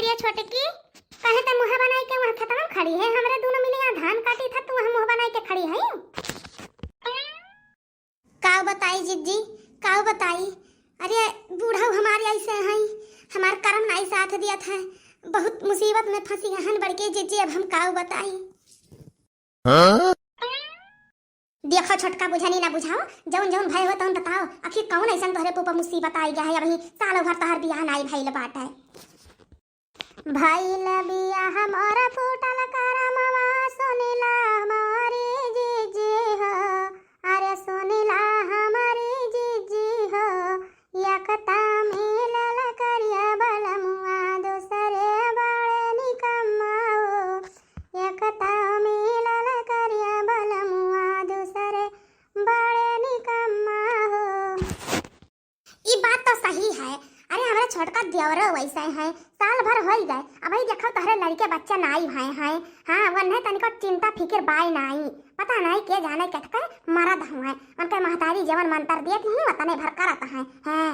रे छोटकी, कहे त मुंह बनाई के वहां खतम खड़ी है। हमरे दोनों मिले यहाँ धान काटी था, तू वहां मुंह बनाई के खड़ी है। काऊ बताई जिज्जी, काऊ बताई। अरे बूढ़ा हमारे ऐसे हैं, हमार कर्म नहीं साथ दिया था, बहुत मुसीबत में फंसी हन बड़के जिज्जी। अब हम काऊ बताई। देखो छोटका, बुझनी ना बुझाओ, जौन जौन भय हो तौन बताओ। आखिर कौन ऐसा तोहरे ऊपर मुसीबत आई गया है? अभी सालों भर तोहर बियाह नाई भइल बाटे। भइल बियाह मोर फूटल करमवा, सुनिला हमारे जीजी हो। अरे सुनिला हमारे जीजी हो, यकता मिलल करिया बलमुआ, दूसरे बड़े निकम्मा हो। यकता मिलल करिया बलमुआ, दूसरे बड़े निकम्मा हो। ई बात तो सही है। अरे हमारा छोटका देवरो वैसे है, साल भर हो गए, अब ही देखो तोहरे लड़के बच्चा नाई भय हैं। हाँ वन्हे तनिको चिंता फिक्र बाई नाई, पता नहीं के जाने कटके मरद हुए। उनके महतारी जवन मंत्र दिए थी वतने भर करत हैं। हाँ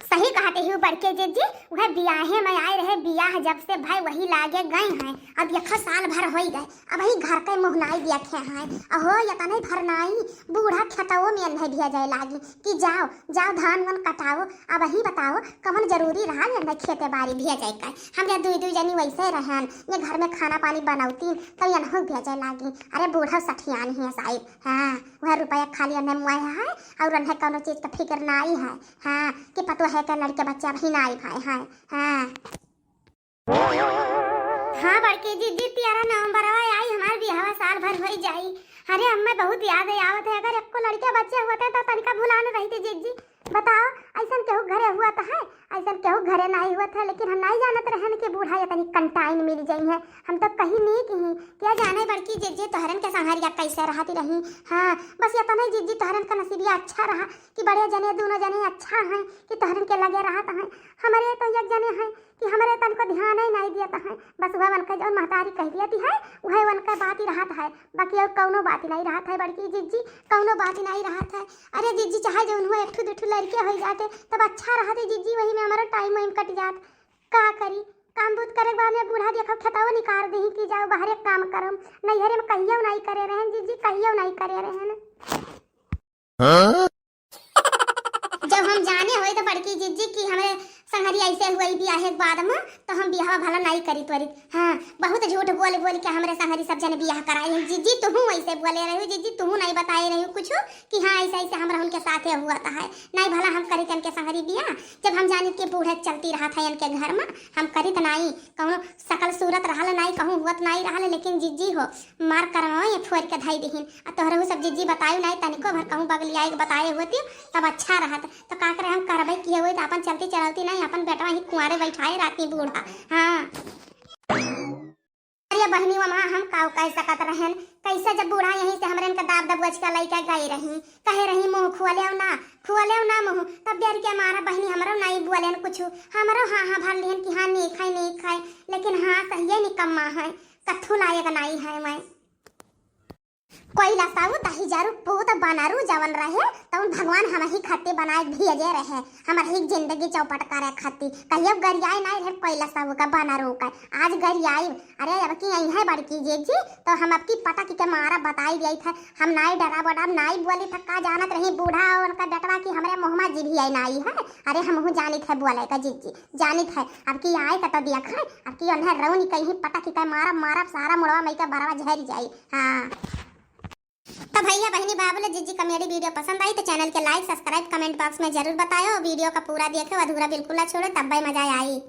सही कहते ही बड़के जिज्जी, वह बियाहे में आए रहे, बियाह जब से भाई वही लागे गए हैं। अब देखो साल भर हो गए, अब ही घर के मुहनाई देखे हैं। अहो यतने भर नाई बूढ़ा खटवो में अल्लाह दिया जाए लागी कि जाओ जाओ धान वन कटाओ। अब ही बताओ कमन जरूरी रहा अल्लाह खेते बाड़ी दिया जाए का। हमरे दुई जनी वैसे रहन, ये घर में खाना पानी बनावती तो अनहो दिया जाए लागी। अरे बूढ़ा सठियान है साहिब। हाँ वह रुपया खाली अन्न मुआया है और अन्न कोनो चीज का फिक्र नाई है। हाँ कि पतो है के लड़के बच्चा भी नाई भाई है। हाँ हाँ बड़के दीदी 13 नवंबर आई हमारे बिहावा साल भर हो जाई। अरे अम्मा बहुत याद है आवत है। अगर आपको लड़के बच्चे होते तो तनिका भुलाने रही थी जीजी। बताओ ऐसा केहू घरे हुआ तो है, ऐसा केहू घरे नहीं हुआ था, लेकिन हम नहीं जानत रहन कि बूढ़ा या तनी कंटाइन मिल जाई है। हम तो कहीं नहीं कहीं क्या जाने बड़की जीजी तोहरन के संहरिया कैसे रहती रही। हाँ बस ये तो नहीं जीजी तोहरन का नसीबिया अच्छा रहा कि बड़े जने दोनों जने अच्छा हैं कि तोहरन के लगे रहा है। हमारे तो एक जने हैं कि हमारे तन को ध्यान ही नहीं दिया है। बस वह वन का जो महतारी कह दिया है वह वन का बात ही रहा है, बाकी और कौनो बात ही नहीं रहा है बड़की जीजी, कौनो बात ही नहीं रहा है। अरे जीजी चाहे जो हुआ एक दुठू लड़के हो जाते तब अच्छा रहा थे जीजी, वही में हमारा टाइम वाइम कट जात। का करी काम बूत करे बाद में बूढ़ा देखो खताओ निकाल दही कि जाओ बाहर काम करम। नैहरे में कहियो नहीं करे रहन जीजी, कहियो नहीं करे रहन। जब हम जाने हुए तो बड़की जीजी की हमें संहरी ऐसे हुई बियाह के बाद में तो हम बियाह भला नहीं करी त्वरित। हाँ बहुत झूठ बोल बोल के हमारे संहरी सब जने बियाह कराए हैं जीजी। तुम ऐसे बोले रहे हो जीजी, तुम नहीं बताए रहे हो कुछ कि हाँ ऐसे ऐसे हमारा उनके साथ हुआ था है। नहीं भला हम करी उनके संहरी बियाह जब हम जाने के बूढ़े चलती रहा था उनके घर में, हम करी तो नहीं कहूँ सकल सूरत रहा नहीं कहूँ हुआ नहीं रहा, लेकिन जीजी हो मार करवाओ ये फोड़ के धाई दीन तोहर सब जीजी बतायो नहीं तनिको भर कहूँ बगलिया बताए होती तब अच्छा रहा। तो का करे हम करबे किए हुए तो अपन चलती चलती नहीं, अपन बेटवा ही कुंवारे बैठाए राती बूढ़ा। हाँ अरे बहनी वमा हम काऊ कह सकत रहन कैसे जब बूढ़ा यहीं से हमरे का दाब दबोच का लइका गई रही कहे रही मुंह खुआले ना मुंह तब देर के मारा बहनी हमरो नहीं बोलेन कुछ, हमरो हाँ हाँ भर लिहन कि हाँ नहीं खाए, लेकिन हाँ सही निकम्मा है कथू लायक नहीं है। मैं कोई लसाऊ दही जारू पूत बनारू जवन रहे तो भगवान हम ही खाते बनाए भेजे रहे हमार ही जिंदगी चौपट करे खाती कहियो गरियाई नहीं रहे कोई लसाऊ का बनारू का आज गरियाई। अरे अब की यही है बड़की जीजी तो हम आपकी पटक के मारा बताई दिया था, हम नहीं डरा बड़ा नहीं बोली था का जानत रही बूढ़ा और उनका बेटवा की हमारे मुहमा जीभी आई नहीं है। अरे हम जानित है बोले का जीजी जानित है अब की आए का तो दिया खाए अब की उन्हें रौनी कहीं पटक के मारा सारा मुड़वा मई का बरवा झर जाई। हाँ तो भैया बहनी बाबू जीजी का मेरी वीडियो पसंद आई तो चैनल के लाइक सब्सक्राइब कमेंट बॉक्स में जरूर बताओ, वीडियो का पूरा देखो अधूरा बिल्कुल ना छोड़ो तब भी मजा आई।